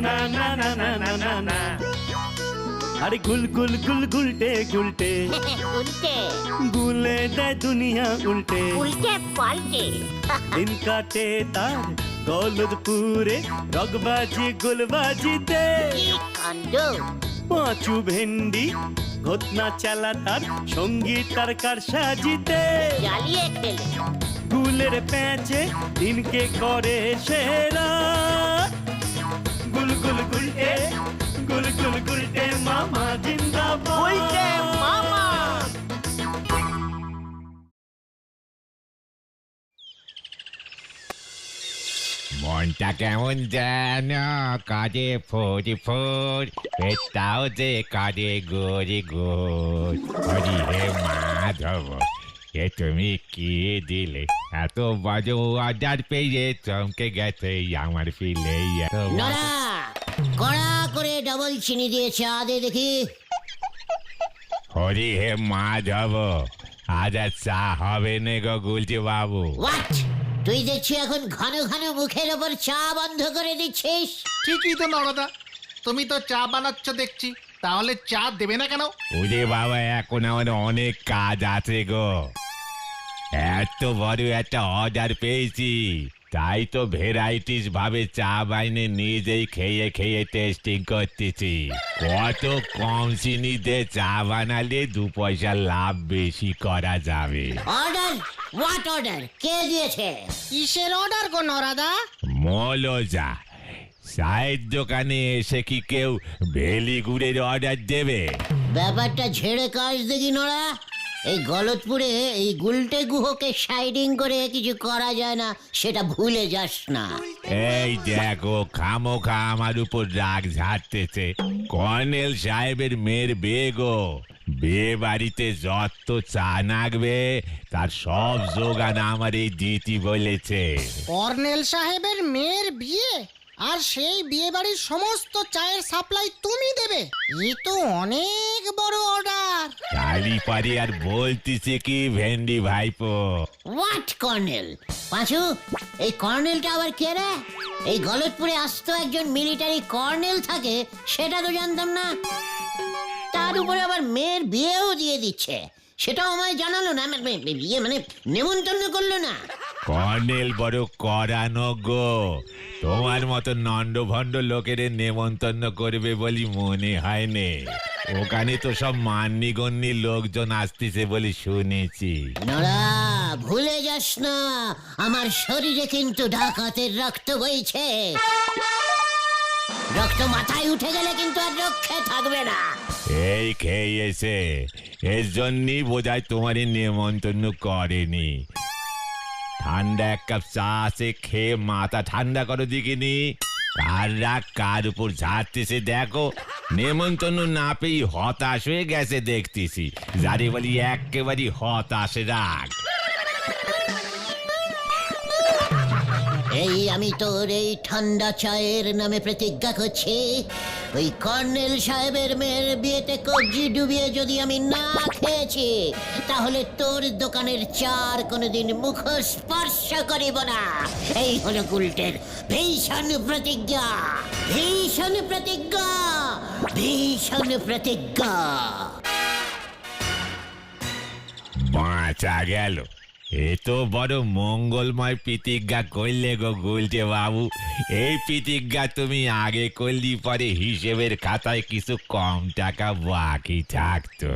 না না না না না না না। আরে গুল গুল গুল গুলটে গুলটে উল্টে গুলে দেয় দুনিয়া উল্টে। উল্টে পাল্টে দিন কাটে তার দৌলতপুরে রগবাজি গুলবাজিতে। কি কাণ্ড! পাঁচু ভেন্ডি ঘটনা চালা তার সঙ্গী তার কার সাজিতে। জ্বালিয়ে খেলে গুলের প্যাঁচে দিনকে করে সেরা। গুল গুল গুলটে গুল গুল গুলটে মামা জিন্দাবাদ। উল্টে মামা। মনটা কেমন যেন কাজে ফোর ফোর, পেটটাও যে কাজে গোরি গোর। হরি হে মাধব, এ তুমি কি দিলে? এত বাজে অর্ডার পেয়ে চমকে গেছে আমার ফিলে। নড়া কড়া করে ডাবল চিনি দিয়ে চা দে দেখি। হরি হে মাধব, আজ আর চা হবে না গো গুলটি বাবু। হোয়াট? তুই দেখছি এখন ঘন ঘন মুখের ওপর চা বন্ধ করে দিচ্ছিস। ঠিকই তো নরদা, তুমি তো চা বানাচ্ছ দেখছি, তাহলে চা দেবে না কেন? ওরে বাবা, এখন আমার অনেক কাজ আছে গো। এত বড় একটা অর্ডার পেয়েছি, তাই তো ভেরাইটিস ভাবে চা বাইনে নিজেই খেয়ে খেয়ে টেস্টিং করতেছি। কত কম চিনিতে চা বানালে 2 পয়সা লাভ বেশি করা যাবে। অর্ডার? What order? কে দিয়েছে? কিসের অর্ডার গো নরাদা? মৌলজা, চায়ের দোকানে এসে কি কেউ ভেলি গুড়ের অর্ডার দেবে? ব্যাপারটা ঝেড়ে কাজ দেখি নড়া। এই গলতপুরে এই গুলটে গুহকে সাইডিং করে কিছু করা যায় না, সেটা ভুলে যাস না। এই দেখো, খামোখা আমার উপর রাগ ঝাড়তেছে। কর্নেল সাহেবের মেয়ের বিয়ে গো। বিয়ে বাড়িতে যত চা নাগবে তার সব যোগান আমার এই দিতি বলেছে। কর্নেল সাহেবের মেয়ের বিয়ে, আর সেই বিয়ে বাড়ির সমস্ত চায়ের সাপ্লাই তুমি দেবে? এ তো অনেক বড় অর্ডার। কালি পারি আর বলতেছে কি ভেন্ডি ভাইপো? What colonel? পাঁচু, এই কর্নেলটা আবার কে রে? এই গলতপুরে আসতো একজন মিলিটারি কর্নেল থাকে, সেটা তো জানতাম না। তার উপরে আবার মেয়ের বিয়েও দিয়ে দিচ্ছে, সেটাও আমায় জানালো না। বিয়ে মানে নেমন্তন্ন করলো না। কর্নেল বড় করানো গো। তোমার মতো নন্ড ভণ্ড লোকের নেমন্তন্ন করবে বলি মনে হয় নে। ওখানে তো সব মান্যি গণ্যি লোকজন আসতেছে বলে শুনেছি। নড়া, ভুলে যাস না, আমার শরীরে কিন্তু ডাকাতের রক্ত বইছে। রক্ত মাথায় উঠে গেলে কিন্তু আর রক্ষে থাকবে না। এই খেয়েছে, এর জন্যই বোধহয় তোমার নেমন্তন্ন করেনি। ঠান্ডা এক কাপ চা আছে, খেয়ে মাথা ঠান্ডা করো দেখিনি। কার রাগ কার উপর ঝাড়তেছে দেখো। নেমন্তন্ন না পেয়ে হতাশ হয়ে গেছে দেখতেছি। যারে বলি একেবারে হতাশ রাগ। এই আমি তোর এই ঠান্ডা চায়ের নামে প্রতিজ্ঞা করছি, ওই কর্নেল সাহেবের মেয়ের বিয়েতে কবজি ডুবিয়ে যদি আমি না খেয়েছি, তাহলে তোর দোকানের চার কোনোদিন মুখ স্পর্শ করিব না। এই হলো গুলটের ভীষণ প্রতিজ্ঞা, ভীষণ প্রতিজ্ঞা, ভীষণ প্রতিজ্ঞা। বাঁচা গেল। এ তো বড় মঙ্গলময় প্রতিজ্ঞা করলে গো গুলটে বাবু। এই প্রতিজ্ঞা তুমি আগে করলি পরে হিসেবের খাতায় কিছু কম টাকা বাকি থাকতো।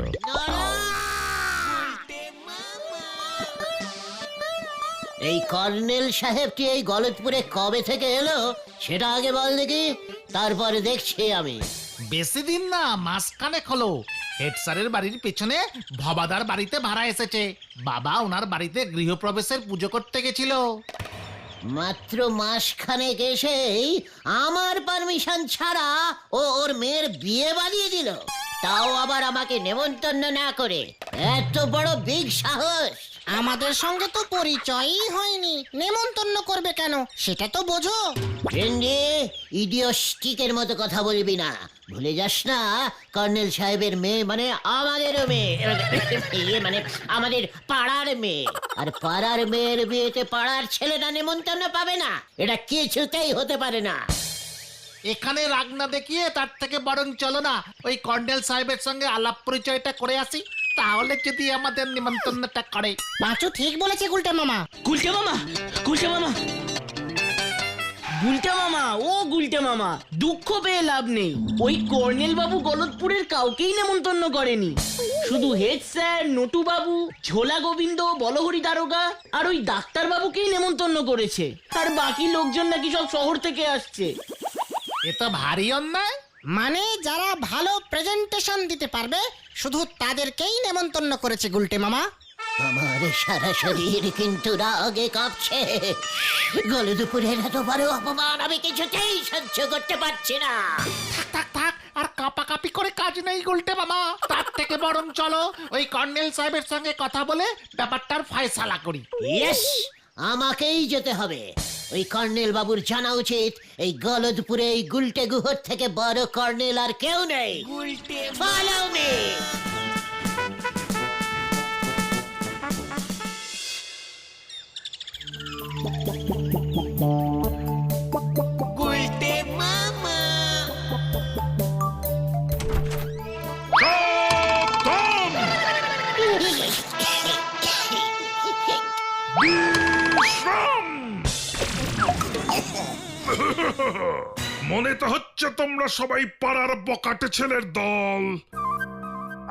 এই কর্নেল সাহেবটি এই গলতপুরে কবে থেকে এলো সেটা আগে বল দেখি, তারপরে দেখছি আমি। বেশি দিন না, মাসখানেক হলো। হেড স্যারের বাড়ির পেছনে ভবাদার বাড়িতে ভাড়া এসেছে। বাবা ওনার বাড়িতে গৃহপ্রবেশের পুজো করতে গেছিল। মাত্র মাসখানেক এসেই আমার পারমিশন ছাড়া ও ওর মেয়ের বিয়ে বাড়িয়ে দিল, তাও আবার আমাকে নেমন্তন্ন না করে। এত বড় বিগ সাহস! আমাদের সঙ্গে তো পরিচয়ই হয়নি, নেমন্তন্ন করবে কেন সেটা তো বোঝো। ইডিওস্টিকের মতো কথা বলবি না। ভুলে যাস না, কর্নেল সাহেবের মেয়ে মানে আমাদেরও মেয়ে, মানে আমাদের পাড়ার মেয়ে। আর পাড়ার মেয়ের বিয়েতে পাড়ার ছেলেটা নেমন্তন্ন পাবে না, এটা কিছুতেই হতে পারে না। এখানে রাগ না দেখিয়ে তার থেকে বরং চলো না ওই কর্নেল সাহেবের সঙ্গে আলাপ পরিচয়টা করে আসি, তাহলে যদি আমাদের নিমন্ত্রণটা করে। পাঁচু ঠিক বলেছে গুলটে মামা। গুলটে মামা, গুলটে মামা, গুলটে মামা, ও গুলটে মামা, দুঃখ পেয়ে লাভ নেই। ওই কর্নেল বাবু গলতপুরের কাউকেই নেমন্তন্ন করেনি, শুধু হেড স্যার, নটু বাবু, ঝোলা গোবিন্দ, বলহরি দারোগা আর ওই ডাক্তার বাবুকেই নেমন্তন্ন করেছে। আর বাকি লোকজন নাকি সব শহর থেকে আসছে। এ তো ভারী অন্যায়। মানে যারা ভালো প্রেজেন্টেশন দিতে পারবে শুধু তাদেরকেই নেমন্তন্ন করেছে গুলটে মামা। আমার সারা শরীর কিন্তু রাগে কাঁপছে। গলে দুপুরের এত বড় অপমান আমি কিছুতেই সহ্য করতে পারছি না। থাক থাক থাক, আর কাঁপাকাঁপি করে কাজ নেই গুলটে মামা। তার থেকে বরং চলো ওই কর্নেল সাহেবের সঙ্গে কথা বলে ব্যাপারটার ফয়সালা করি। ইয়েস, আমাকেই যেতে হবে। ওই কর্নেল বাবুর জানা উচিত এই গলদপুরে এই গুলটে গুহর থেকে বড় কর্নেল আর কেউ নেই। Follow me. মনে তো হচ্ছে তোমরা সবাই পাড়ার বকাটে ছেলের দল।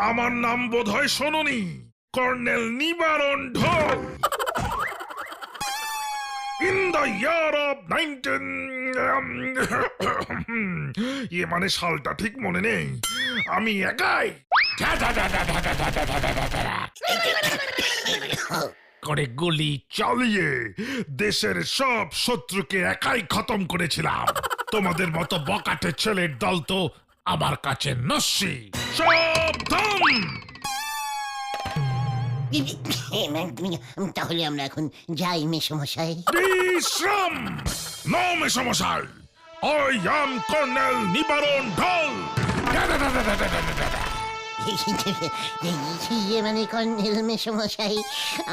আমার নাম বোধহয় শোনোনি, কর্নেল নিবারণ ঢোল। ইন দ্য ইয়ার অফ 19 মানে সালটা ঠিক মনে নেই, আমি একাই করে গুলি চালিয়ে দেশের সব শত্রুকে একাই খতম করেছিলাম। তোমাদের মতো বকাটে ছেলের দল তো আমার কাছে নস্যি। সাবধান! তাহলে আমরা এখন যাই মেসমশাই। বিশ্রাম! নো মেসমশাই, I am কর্নেল নিবারণ ঢোল। মানে কর্নেল মেসমশাই,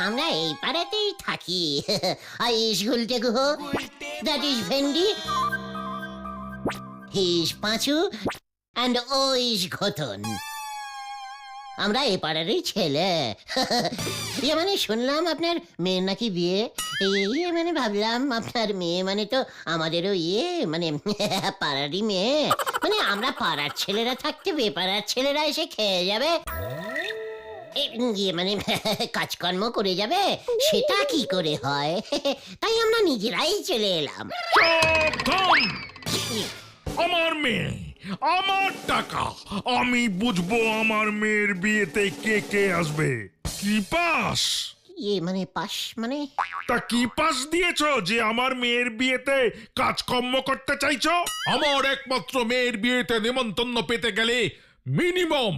আমরা এই পাড়াতেই থাকি। আইস গুলটে গুহ, দ্যাট ইজ ভেন্ডি, হি ইজ পাঁচু, অ্যান্ড ও ইজ ঘটন। আমরা এই পাড়ারই ছেলে। মানে শুনলাম আপনার মেয়ের নাকি বিয়ে। মানে ভাবলাম আপনার মেয়ে মানে তো আমাদেরও মানে পাড়ারই মেয়ে। মানে আমরা পাড়ার ছেলেরা থাকতে বেপাড়ার ছেলেরা এসে খেয়ে যাবে, মানে কাজকর্ম করে যাবে, সেটা কি করে হয়? তাই আমরা নিজেরাই চলে এলাম। সাবধান! আমার মেয়ে, আমার টাকা, আমি বুঝবো আমার মেয়ের বিয়েতে কে কে আসবে। কি পাস? মানে পাস মানে? তা কি পাস দিয়েছো যে আমার মেয়ের বিয়েতে কাজকর্ম করতে চাইছো? আমার একমাত্র মেয়ের বিয়েতে নেমন্তন্ন পেতে গেলে মিনিমাম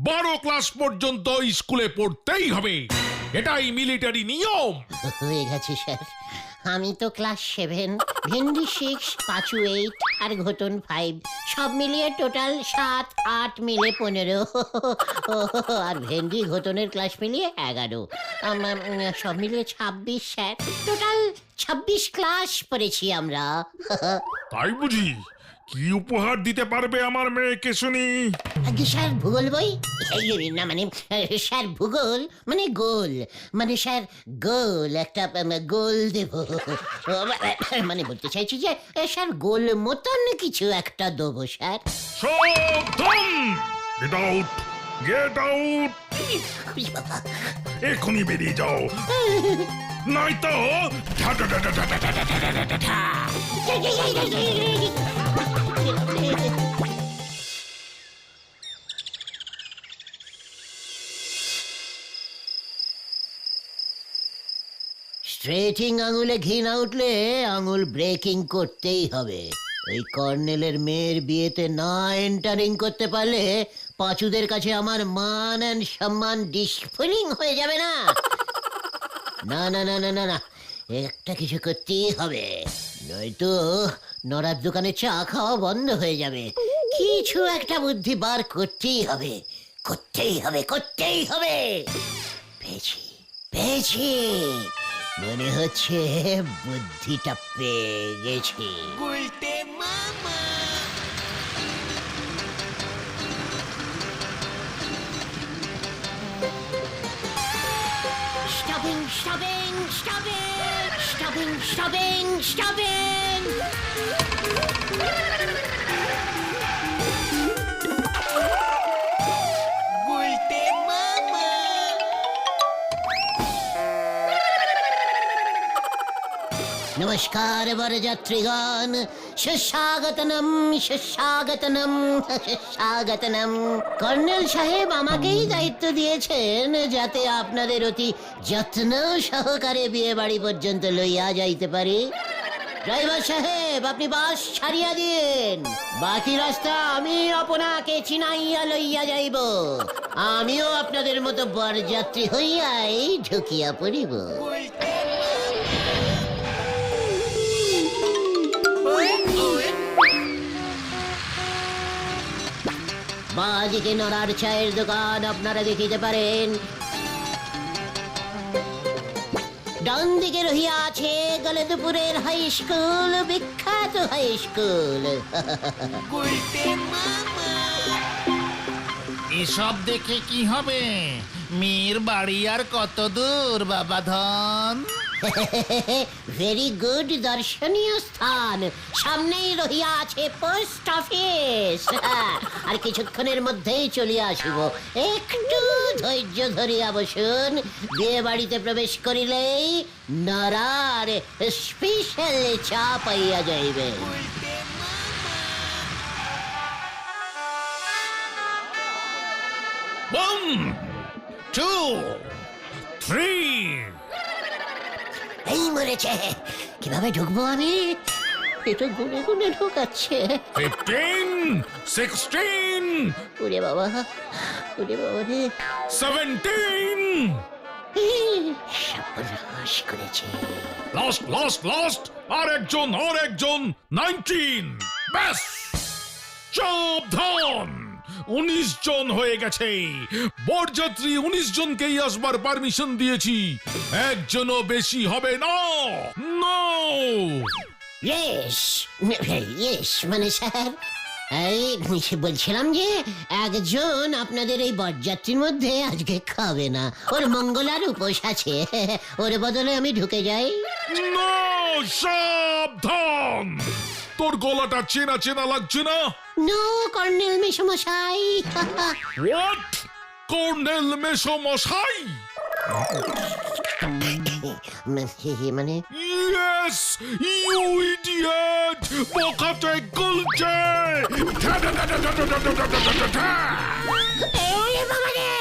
12 ক্লাস পর্যন্ত স্কুলে পড়তেই হবে, এটাই মিলিটারি নিয়ম। হয়ে গেছে স্যার, আমি তো ক্লাস 7, ভেন্ডি 6, পাঁচু 8 আর ঘটন 5, সব মিলিয়ে টোটাল 7, 8 মিলে 15। আর ভেন্ডি ঘটনের ক্লাস মিলিয়ে 11, সব মিলিয়ে 26 স্যার। টোটাল 26 ক্লাস পড়েছি আমরা। তাই বুঝি? কি উপহার দিতে পারবে আমার মেয়েকে শুনি? আগে স্যার ভূগোল বই, না মানে স্যার ভূগোল মানে গোল, মানে স্যার গোল একটা গোল দেব। মানে বলতে চাইছি যে স্যার গোল মতন কিছু একটা দেবো স্যার। সাবধান! Get out! Get out! এখনই বেরিয়ে যাও, নয়তো স্ট্রেটিং আঙুলে ঘি না উঠলে আঙুল ব্রেকিং করতেই হবে। ওই কর্নেলের মেয়ের বিয়েতে না এন্টারিং করতে পারলে পাঁচুদের কাছে আমার মান এন্ড সম্মান ডিসফিলিং হয়ে যাবে না। না না না না না না, একটা কিছু করতেই হবে, নয়তো নড়ার দোকানে চা খাওয়া বন্ধ হয়ে যাবে। কিছু একটা বুদ্ধি বার করতেই হবে, করতেই হবে, করতেই হবে। পেয়েছি পেয়েছি, মনে হচ্ছে বুদ্ধিটা পেয়ে গেছি। স্টপিং। নমস্কার বরযাত্রীগণ, সুস্বাগতনম সুস্বাগতনম সুস্বাগতনম। কর্নেল সাহেব আমাকেই দায়িত্ব দিয়েছেন যাতে আপনাদের অতি যত্ন সহকারে বিয়ে বাড়ি পর্যন্ত লইয়া যাইতে পারি। ড্রাইভার সাহেব, আপনি বাস ছাড়িয়া দিন, বাকি রাস্তা আমি আপনাকে চিনাইয়া লইয়া যাইব। আমিও আপনাদের মতো বরযাত্রী হইয়াই ঢুকিয়া পড়িব। বাদিকে নড়ার চায়ের দোকান আপনারা দেখিতে পারেন। ডান দিকে রহিয়া আছে গলদপুরের হাই স্কুল, বিখ্যাত হাই স্কুল। এসব দেখে কি হবে? মেয়ের বাড়ি আর কত দূর বাবা ধন? ভেরি গুড, দর্শনীয় স্থান। সামনেই রহিয়া আছে পোস্ট অফিস। আর কিছুক্ষণের মধ্যেই চলিয়া আসিব, একটু ধৈর্য ধরিয়া বসুন। বিয়ে বাড়িতে প্রবেশ করিলেই নরার স্পেশাল চা পাইয়া যাইবে। 1, 2, 3, এই মরেছে, কিভাবে ঢুকবো আমি? এটা গুনে গুনে ঢোকাচ্ছে। 15, 16, ওরে বাবা, ওরে বাবা রে, 17, সর্বনাশ করেছে। লাস্ট আর একজন 19। ব্যাস, সাবধান, 19 জন হয়ে গেছে। বরযাত্রী 19 জনকেই আসবার পারমিশন দিয়েছি, একজনও বেশি হবে না। নো। ইয়েস মানে স্যার, এই বলছিলাম যে একজন আপনাদের এই বরযাত্রীর মধ্যে আজকে খাবে না, ওর মঙ্গলার উপোস আছে। ওর বদলে আমি ঢুকে যাই। নো, সাবধান, তোর গলাটা চেনা চেনা লাগছে না? নো কর্নেল মেসমশাই। হোয়াট? কর্নেল মেসমশাই? মানে ইয়েস, ইউ ইডিয়েট, বোকাতে গুলছে। ওরে বাবা রে,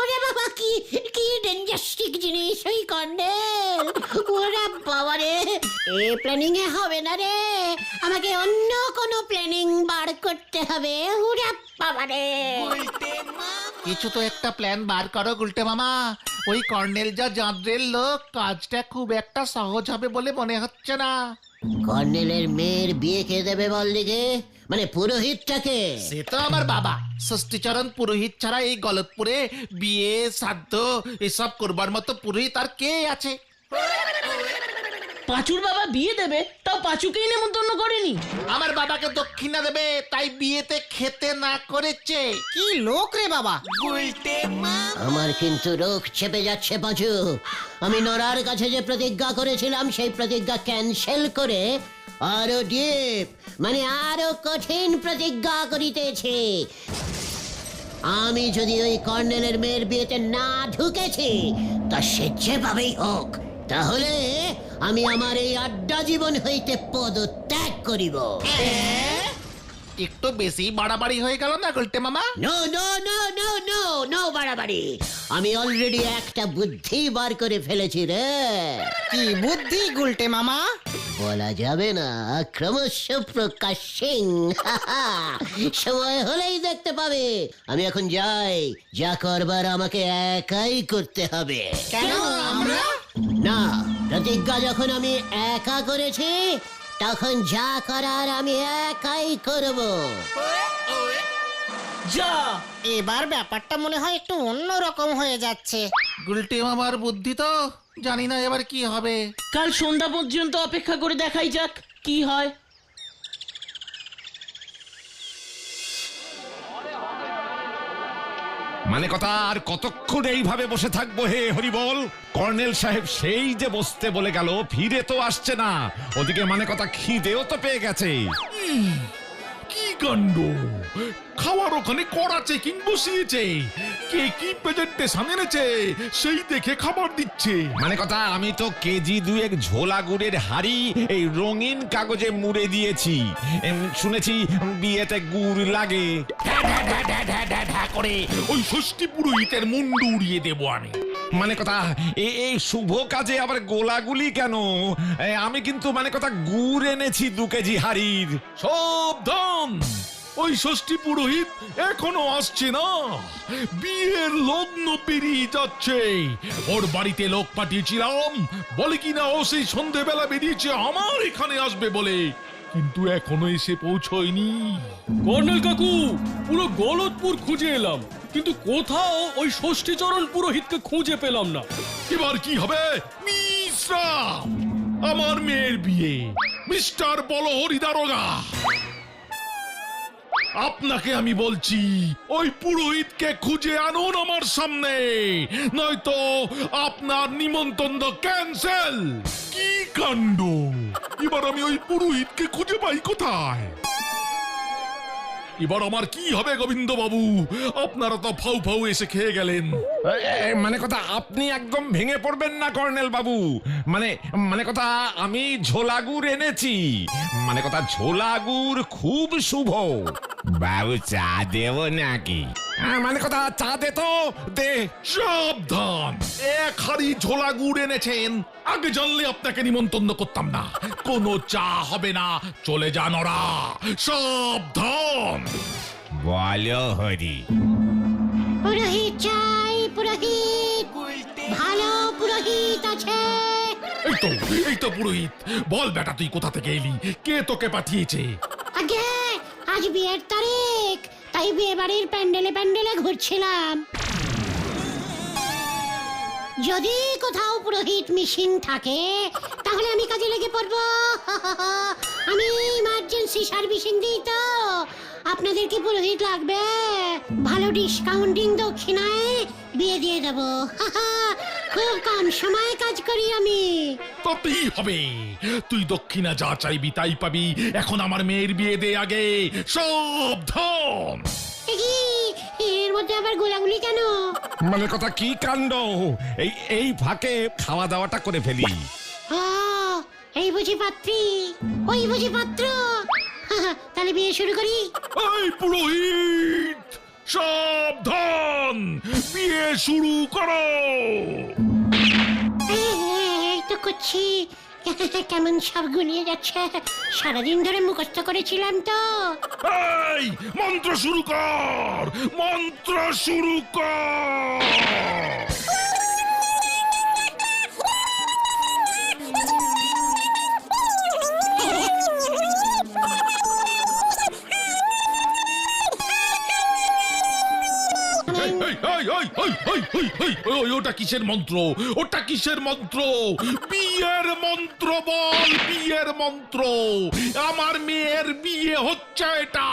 ওরে বাবা, কি কি ডেঞ্জাস্টিক জিনিস ওই কর্নেল। ওরে বাবা রে, এ প্ল্যানিং এ হবে না রে, আমাকে অন্য কোনো প্ল্যানিং বার করতে হবে। ওরে বাবা রে, কিছু তো একটা প্ল্যান বার করো গুলটে মামা। ওই কর্নেল যা জাঁদরের লোক, কাজটা খুব একটা সহজ হবে বলে মনে হচ্ছে না। কর্নেলের মেয়ের বিয়ে কে দেবে বল দিকে, মানে পুরোহিতটাকে? সে তো আমার বাবা ষষ্ঠীচরণ পুরোহিত ছাড়া এই গলতপুরে বিয়ে শ্রাদ্ধ এসব করবার মতো পুরোহিত আর কে আছে? পাঁচুর বাবা বিয়ে দেবে, তাও পাঁচুকেই নেমন্তন্ন করেনি। আমার বাবাকে দক্ষিণা দেবে, তাই বিয়েতে খেতে না করেছে। কি লোক রে বাবা! আমার কিন্তু রোগ চেপে যাচ্ছে পাঁচু। আমি নরার কাছে যে প্রতিজ্ঞা করেছিলাম সেই প্রতিজ্ঞা ক্যান্সেল করে আরো ডিপ মানে আরো কঠিন প্রতিজ্ঞা করিতেছি। আমি যদি ওই কর্নেলের মেয়ের বিয়েতে না ঢুকেছি, তা সে যেভাবেই হোক, তাহলে আমি আমার এই আড্ডা জীবন হইতে পদত্যাগ করিব। একটু বেশি বাড়াবাড়ি হয়ে গেল না গুলটে মামা? No no no no no no বাড়াবাড়ি। আমি অলরেডি একটা বুদ্ধি বার করে ফেলেছি রে। কি বুদ্ধি গুলটে মামা? বলা যাবে না, ক্রমশ প্রকাশিং। সময় হলেই দেখতে পাবে। আমি এখন যাই, যা করবার আমাকে একাই করতে হবে। কেন আমরা? না, প্রতিজ্ঞা যখন আমি একা করেছি, তখন যা করার আমি একাই করব। যা, এবার ব্যাপারটা মনে হয় একটু অন্যরকম হয়ে যাচ্ছে। গুলটে মামার বুদ্ধি তো জানি না এবার কি হবে। কাল সন্ধ্যা পর্যন্ত অপেক্ষা করে দেখাই যাক কি হয়। মানে কথা আর কতক্ষণ এইভাবে বসে থাকবো হে হরিবল? কর্নেল সাহেব সেই যে বসতে বলে গেল, ফিরে তো আসছে না। ওদিকে মানে কথা খিদেও তো পেয়ে গেছে। কি কাণ্ড! খাওয়ার ওখানে কড়া চেকিং বসিয়েছে। কে কি প্রেজেন্টেশন এনেছে সেই দেখে খাবার দিচ্ছে। মানে কথা আমি তো কেজি 2 ঝোলা গুড়ের হাড়ি এই রঙিন কাগজে মুড়ে দিয়েছি। শুনেছি বিয়েতে গুড় লাগে। করে ওই ষষ্ঠী পুরোহিতের মুন্ডু উড়িয়ে দেবো আমি। মানে কথা এই শুভ কাজে আবার গোলাগুলি কেন? আমি কিন্তু মানে কথা গুড় এনেছি 2 কেজি হাড়ির। সাবধান! ওই ষষ্ঠী পুরোহিত এখনো আসছে না। বিয়ের লগ্ন পেরিয়ে যাচ্ছে। ওর বাড়িতে লোক পাঠিয়েছিলাম, বলে কিনা ও সেই সন্ধেবেলা বেরিয়েছে আমার এখানে আসবে বলে, কিন্তু এখনো এসে পৌঁছয়নি। কর্নেল কাকু, পুরো গলতপুর খুঁজে এলাম, কিন্তু কোথাও ওই ষষ্ঠীচরণ পুরোহিতকে খুঁজে পেলাম না। এবার কি হবে? বিশ্রাম! আমার মেয়ের বিয়ে, মিস্টার বলহরি দারোগা, আপনাকে আমি বলছি ওই পুরোহিতকে খুঁজে আনুন আমার সামনে, নয়তো আপনার নিমন্ত্রণ ক্যান্সেল। কি কাণ্ড! এবার আমি ওই পুরোহিতকে খুঁজে পাই কোথায়? এবার আমার কি হবে গোবিন্দ বাবু? আপনারা তো ফাউ ফাউ এসে খেয়ে গেলেন। মানে কথা আপনি একদম ভেঙে পড়বেন না কর্নেল বাবু। মানে কথা আমি ঝোলা গুড় এনেছি। মানে কথা ঝোলা গুড় খুব শুভ। বাবু চা দেব নাকি? মানে কথা চা দে তো দে। সাবধান! এক হাড়ি ঝোলা গুড় এনেছেন, আগে জানলে আপনাকে নিমন্ত্রণ করতাম না। কোনো চা হবে না, চলে যান ওরা। সাবধান! বলো হরি। পুরোহিত চাই, পুরোহিত। ভালো পুরোহিত আছে? এই তো পুরোহিত। বল বেটা, তুই কোথা থেকে এলি? কে তোকে পাঠিয়েছে? আগে আজ বিয়ের তারিখ, তাই বিয়ে বাড়ির প্যান্ডেলে প্যান্ডেলে ঘুরছিলাম। যদি কোথাও পুরোহিত মিশিং থাকে তাহলে আমি কাজে লেগে পড়বো। আমি ইমার্জেন্সি সার্ভিসিং দিই তো। আপনাদের কি পুরোহিত লাগবে? ভালো ডিসকাউন্টিং দক্ষিণায় বিয়ে দিয়ে দেবো। খুব কম সময় কাজ করি আমি। তাতেই হবে। তুই দক্ষিণা যা চাইবি তাই পাবি। এখন আমার মেয়ের বিয়ে দে আগে। সাবধান! এর মধ্যে আবার গোলাগুলি কেন? মানে কথা কি কাণ্ড! এই ফাঁকে খাওয়া দাওয়াটা করে ফেলি। এই বুঝি পাত্রী, ওই বুঝি পাত্র। তাহলে বিয়ে শুরু করি। এই পুরোহিত, সাবধান! বিয়ে শুরু করো। এই তো করছি। কেমন সব গুলিয়ে যাচ্ছে। সারাদিন ধরে মুখস্থ করেছিলাম তো। এই মন্ত্র শুরু কর, মন্ত্র শুরু কর। ওটা কিসের মন্ত্র? ওটা কিসের মন্ত্র? বিয়ের মন্ত্র বল, বিয়ের মন্ত্র। আমার মেয়ের বিয়ে হচ্ছে এটা।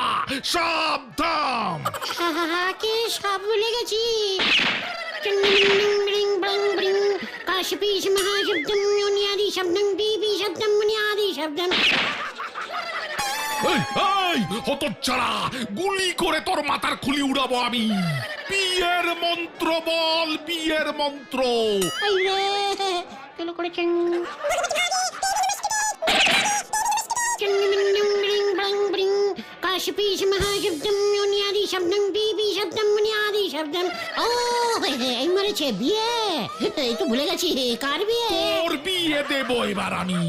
সাবধান! কি সব ভুলে গেছি। কাশপিস মহাশব্দম মুনিয়াদি শব্দম বিবি শব্দম মুনিয়াদি শব্দম। হতচ্ছাড়া, গুলি করে তোর মাথার খুলি উড়াবো আমি। বিয়ের মন্ত্র বল, বিয়ের মন্ত্র। কেন করেছেন? কাশপিস মহাশব্দম মুনিয়াদি শব্দম বিবি শব্দম মুনিয়াদি শব্দম। ও এই মরেছে বিয়ে। এই তো ভুলে গেছি কার বিয়ে। তোর বিয়ে দেবো এবার আমি।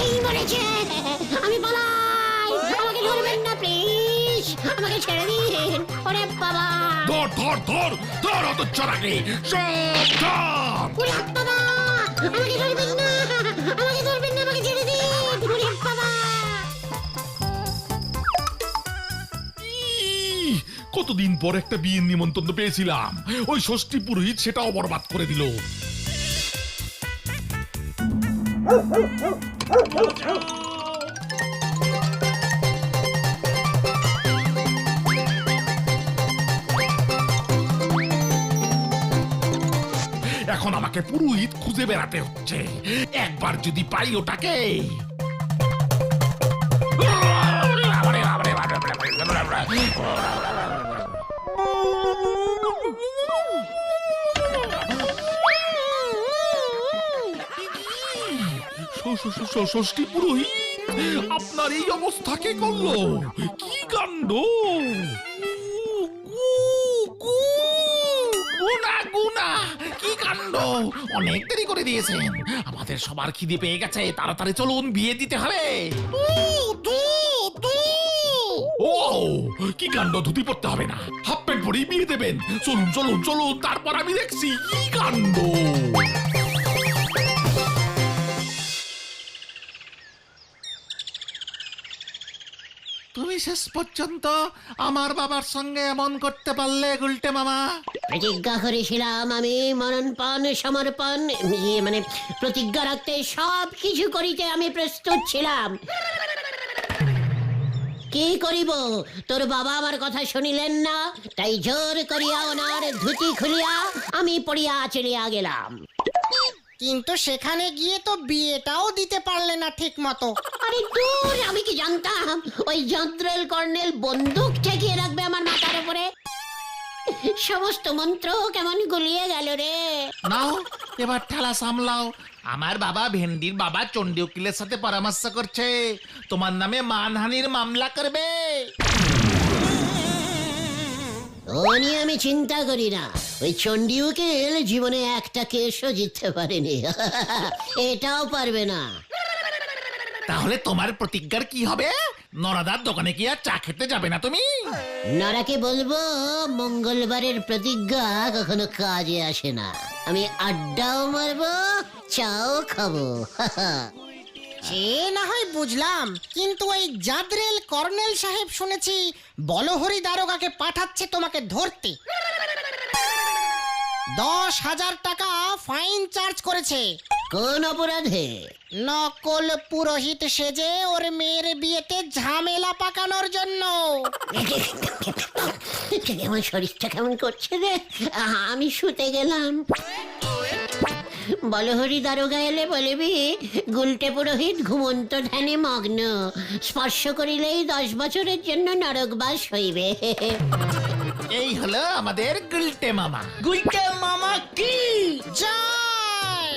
এই মরেছে, আমি পালাই। আমাকে ধরবেন না প্লিজ, আমাকে ছেড়ে দিন। ওরে বাবা! ধর ধর ধর ধর হতচ্ছাড়াকে। সাবধান! ওরে বাবা! আমাকে ধরবেন না, আমাকে ধরবেন না, আমাকে ছেড়ে দিন। ওরে বাবা! কতদিন পর একটা বিয়ের নিমন্ত্রণ পেয়েছিলাম, ওই ষষ্ঠী পুরোহিত সেটাও বরবাদ করে দিল। এখন আমাকে পুরোহিত খুঁজে বেড়াতে হচ্ছে। একবার যদি পাই ওটাকে। ষষ্ঠী পুরোহিত, আপনার এই অবস্থা কে করলো? কি কাণ্ড! গুনা গুনা, কি কাণ্ড! অনেক দেরি করে দিয়েছেন। আমাদের সবার খিদে পেয়ে গেছে, তাড়াতাড়ি চলুন, বিয়ে দিতে হবে। ও কি কাণ্ড! ধুতি পড়তে হবে না, হাফ প্যান্ট পরেই বিয়ে দেবেন। চলুন চলুন চলুন, তারপর আমি দেখছি কি কাণ্ড। তুমি শেষ পর্যন্ত আমার বাবার সঙ্গে এমন করতে পারলে গুলটে মামা? প্রতিজ্ঞা করেছিলাম আমি মরণপণ সমর্পণ মানে প্রতিজ্ঞা রাখতে সব কিছু করিতে আমি প্রস্তুত ছিলাম। কি করিব, তোর বাবা আমার কথা শুনিলেন না, তাই জোর করিয়া ওনার ধুতি খুলিয়া আমি পড়িয়া চলিয়া গেলাম। কিন্তু সেখানে গিয়ে তো বিয়েটাও দিতে পারলে না ঠিক মতো। আরে দূর, আমি কি জানতাম ওই জন্ত্রেল কর্নেল বন্দুক ঠেকিয়ে রাখবে আমার মাথার উপরে। সমস্ত মন্ত্র কেমন গুলিয়ে গেল রে। নাও এবার ঠেলা সামলাও। আমার বাবা ভেন্ডির বাবা চণ্ডী উকিলের সাথে পরামর্শ করছে, তোমার নামে মানহানির মামলা করবে। ও নিয়ে আমি চিন্তা করি না, ওই চণ্ডী উকিল জীবনে একটা কেসও জিততে পারেনি। এটাও পারবে না। তাহলে তোমার প্রতিজ্ঞার কি হবে? নরাদার দোকানে কি আর চা খেতে যাবে না তুমি? নরাকে বলবো মঙ্গলবারের প্রতিজ্ঞা কখনো কাজে আসে না। আমি আড্ডাও মারবো, চাও খাবো। সে না হয় বুঝলাম, কিন্তু ওই জাদরেল কর্নেল সাহেব শুনেছি বলহরি দারোগাকে পাঠাচ্ছে তোমাকে ধরতে। 10,000 টাকা ফাইন চার্জ করেছে। কোন অপরাধে? নকল পুরোহিত সেজে ওর মেয়ের বিয়েতে ঝামেলা পাকানোর জন্য। আমার শরীরটা কেমন করছে রে, আমি শুতে গেলাম। বলহরি দারোগা এলে বলবি গুলটে পুরোহিত ঘুমন্ত ধ্যানে মগ্ন, স্পর্শ করিলেই 10 বছরের জন্য নরকবাস হইবে। এই হলো আমাদের গুলটে মামা। গুলটে মামা কি জয়